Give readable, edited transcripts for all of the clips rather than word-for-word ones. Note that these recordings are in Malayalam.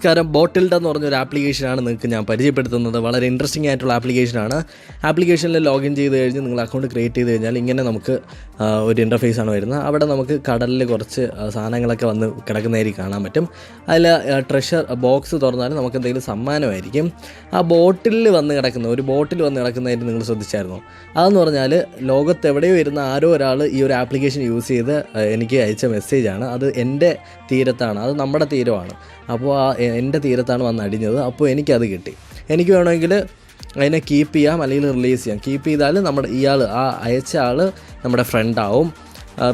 നമസ്കാരം. ബോട്ടിൽഡ് എന്ന് പറഞ്ഞൊരു ആപ്ലിക്കേഷനാണ് നിങ്ങൾക്ക് ഞാൻ പരിചയപ്പെടുത്തുന്നത്. വളരെ ഇൻട്രസ്റ്റിംഗ് ആയിട്ടുള്ള ആപ്ലിക്കേഷനാണ്. ആപ്ലിക്കേഷനിൽ ലോഗിൻ ചെയ്ത് കഴിഞ്ഞ് നിങ്ങൾ അക്കൗണ്ട് ക്രിയേറ്റ് ചെയ്ത് കഴിഞ്ഞാൽ ഇങ്ങനെ നമുക്ക് ഒരു ഇൻ്റർഫേസാണ് വരുന്നത്. അവിടെ നമുക്ക് കടലിൽ കുറച്ച് സാധനങ്ങളൊക്കെ വന്ന് കിടക്കുന്നതായിരിക്കും കാണാൻ പറ്റും. അതിൽ ട്രഷർ ബോക്സ് തുറന്നാലും നമുക്ക് എന്തെങ്കിലും സമ്മാനമായിരിക്കും. ആ ബോട്ടിൽ വന്ന് കിടക്കുന്നതായിട്ട് നിങ്ങൾ ശ്രദ്ധിച്ചായിരുന്നോ? അതെന്ന് പറഞ്ഞാൽ ലോകത്ത് എവിടെയോ ഇരുന്ന ആരോ ഒരാൾ ഈ ഒരു ആപ്ലിക്കേഷൻ യൂസ് ചെയ്ത് എനിക്ക് അയച്ച മെസ്സേജാണ്. അത് എൻ്റെ തീരത്താണ്, അത് നമ്മുടെ തീരമാണ്. അപ്പോൾ എൻ്റെ തീരത്താണ് വന്ന് അടിഞ്ഞത്. അപ്പോൾ എനിക്കത് കിട്ടി. എനിക്ക് വേണമെങ്കിൽ അതിനെ കീപ്പ് ചെയ്യാം, അല്ലെങ്കിൽ റിലീസ് ചെയ്യാം. കീപ്പ് ചെയ്താൽ അയച്ച ആൾ നമ്മുടെ ഫ്രണ്ടാവും,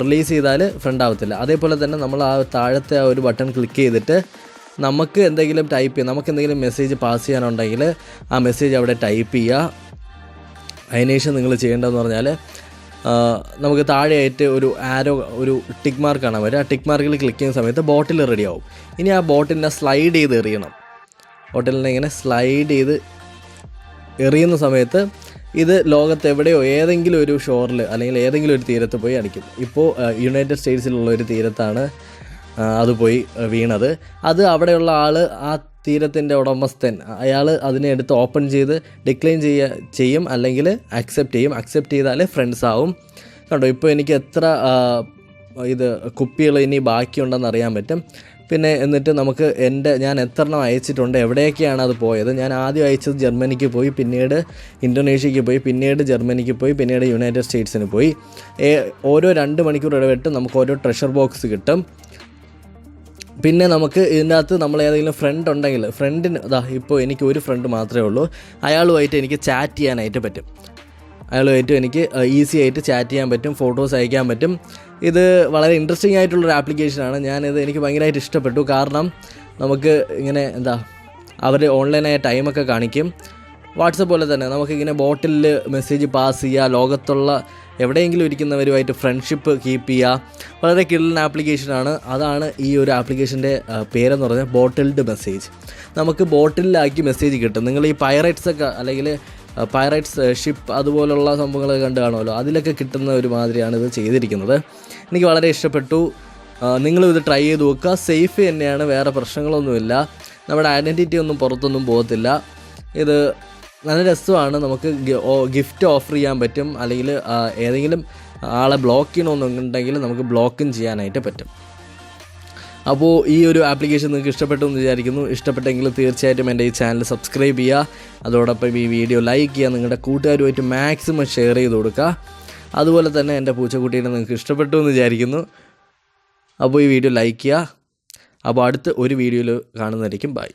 റിലീസ് ചെയ്താൽ ഫ്രണ്ട് ആവത്തില്ല. അതേപോലെ തന്നെ നമ്മൾ ആ താഴത്തെ ആ ഒരു ബട്ടൺ ക്ലിക്ക് ചെയ്തിട്ട് നമുക്ക് എന്തെങ്കിലും ടൈപ്പ് ചെയ്യാം, നമുക്ക് എന്തെങ്കിലും മെസ്സേജ് പാസ് ചെയ്യാനുണ്ടെങ്കിൽ ആ മെസ്സേജ് അവിടെ ടൈപ്പ് ചെയ്യുക. അതിനുശേഷം നിങ്ങൾ ചെയ്യേണ്ടതെന്ന് പറഞ്ഞാൽ നമുക്ക് താഴെയായിട്ട് ഒരു ടിക്ക് മാർക്ക് കാണാൻ പറ്റും. ആ ടിക്ക് മാർക്കിൽ ക്ലിക്ക് ചെയ്യുന്ന സമയത്ത് ബോട്ടിൽ റെഡി ആവും. ഇനി ആ ബോട്ടിലിനെ സ്ലൈഡ് ചെയ്ത് എറിയണം. ബോട്ടിലിനെ ഇങ്ങനെ സ്ലൈഡ് ചെയ്ത് എറിയുന്ന സമയത്ത് ഇത് ലോകത്ത് എവിടെയോ ഏതെങ്കിലും ഒരു ഷോറിൽ അല്ലെങ്കിൽ ഏതെങ്കിലും ഒരു തീരത്ത് പോയി അടിക്കും. ഇപ്പോൾ യുണൈറ്റഡ് സ്റ്റേറ്റ്സിലുള്ള ഒരു തീരത്താണ് അത് പോയി വീണത്. അത് അവിടെയുള്ള ആൾ, ആ തീരത്തിൻ്റെ ഉടമസ്ഥൻ, അയാൾ അതിനെ എടുത്ത് ഓപ്പൺ ചെയ്ത് ഡിക്ലൈൻ ചെയ്യും അല്ലെങ്കിൽ അക്സെപ്റ്റ് ചെയ്താൽ ഫ്രണ്ട്സ് ആവും. കണ്ടോ, ഇപ്പോൾ എനിക്ക് എത്ര കുപ്പികൾ ഇനി ബാക്കിയുണ്ടെന്ന് അറിയാൻ പറ്റും. പിന്നെ എന്നിട്ട് നമുക്ക് ഞാൻ എത്രണ്ണം അയച്ചിട്ടുണ്ട്, എവിടെയൊക്കെയാണ് അത് പോയത്. ഞാൻ ആദ്യം അയച്ചത് ജർമ്മനിക്ക് പോയി, പിന്നീട് ഇന്തോനേഷ്യയ്ക്ക് പോയി, പിന്നീട് ജർമ്മനിക്ക് പോയി, പിന്നീട് യുണൈറ്റഡ് സ്റ്റേറ്റ്സിന് പോയി. ഓരോ 2 മണിക്കൂർ ഇടവിട്ട് നമുക്ക് ഓരോ ട്രഷർ ബോക്സ് കിട്ടും. പിന്നെ നമുക്ക് ഇതിനകത്ത് നമ്മൾ ഏതെങ്കിലും ഫ്രണ്ട് ഉണ്ടെങ്കിൽ ഇപ്പോൾ എനിക്ക് ഒരു ഫ്രണ്ട് മാത്രമേ ഉള്ളൂ. അയാളുമായിട്ട് എനിക്ക് ചാറ്റ് ചെയ്യാനായിട്ട് പറ്റും. അയാളുമായിട്ട് എനിക്ക് ഈസി ആയിട്ട് ചാറ്റ് ചെയ്യാൻ പറ്റും, ഫോട്ടോസ് അയക്കാൻ പറ്റും. ഇത് വളരെ ഇൻട്രസ്റ്റിംഗ് ആയിട്ടുള്ളൊരു ആപ്ലിക്കേഷനാണ്. എനിക്ക് ഭയങ്കരമായിട്ട് ഇഷ്ടപ്പെട്ടു. കാരണം നമുക്ക് ഇങ്ങനെ അവർ ഓൺലൈനായ ടൈമൊക്കെ കാണിക്കും. വാട്സപ്പ് പോലെ തന്നെ നമുക്കിങ്ങനെ ബോട്ടിലിൽ മെസ്സേജ് പാസ് ചെയ്യുക, ലോകത്തുള്ള എവിടെയെങ്കിലും ഇരിക്കുന്നവരുമായിട്ട് ഫ്രണ്ട്ഷിപ്പ് കീപ്പ് ചെയ്യുക. വളരെ കിടിലൻ ആപ്ലിക്കേഷനാണ്. അതാണ് ഈ ഒരു ആപ്ലിക്കേഷൻ്റെ പേരെന്ന് പറഞ്ഞാൽ ബോട്ടിൽഡ് മെസ്സേജ്. നമുക്ക് ബോട്ടിലാക്കി മെസ്സേജ് കിട്ടും. നിങ്ങൾ ഈ പൈറേറ്റ്സൊക്കെ അല്ലെങ്കിൽ പൈറേറ്റ്സ് ഷിപ്പ് അതുപോലുള്ള സംഭവങ്ങളൊക്കെ കണ്ടു കാണുമല്ലോ, അതിലൊക്കെ കിട്ടുന്ന ഒരു മാതിരിയാണ് ഇത് ചെയ്തിരിക്കുന്നത്. എനിക്ക് വളരെ ഇഷ്ടപ്പെട്ടു. നിങ്ങളും ഇത് ട്രൈ ചെയ്ത് നോക്കുക. സേഫ് തന്നെയാണ്, വേറെ പ്രശ്നങ്ങളൊന്നുമില്ല. നമ്മുടെ ഐഡൻറ്റിറ്റി ഒന്നും പുറത്തൊന്നും പോകത്തില്ല. ഇത് നല്ല രസമാണ്. നമുക്ക് ഗിഫ്റ്റ് ഓഫർ ചെയ്യാൻ പറ്റും, അല്ലെങ്കിൽ ഏതെങ്കിലും ആളെ ബ്ലോക്ക് ചെയ്യണമെന്നുണ്ടെങ്കിൽ നമുക്ക് ബ്ലോക്കും ചെയ്യാനായിട്ട് പറ്റും. അപ്പോൾ ഈ ഒരു ആപ്ലിക്കേഷൻ നിങ്ങൾക്ക് ഇഷ്ടപ്പെട്ടു എന്ന് വിചാരിക്കുന്നു. ഇഷ്ടപ്പെട്ടെങ്കിൽ തീർച്ചയായിട്ടും എൻ്റെ ഈ ചാനൽ സബ്സ്ക്രൈബ് ചെയ്യുക. അതോടൊപ്പം ഈ വീഡിയോ ലൈക്ക് ചെയ്യുക, നിങ്ങളുടെ കൂട്ടുകാരുമായിട്ട് മാക്സിമം ഷെയർ ചെയ്ത് കൊടുക്കുക. അതുപോലെ തന്നെ എൻ്റെ പൂച്ചക്കുട്ടീനെ നിങ്ങൾക്ക് ഇഷ്ടപ്പെട്ടു എന്ന് വിചാരിക്കുന്നു. അപ്പോൾ ഈ വീഡിയോ ലൈക്ക് ചെയ്യുക. അപ്പോൾ അടുത്ത ഒരു വീഡിയോയിൽ കാണുന്നതായിരിക്കും. ബൈ.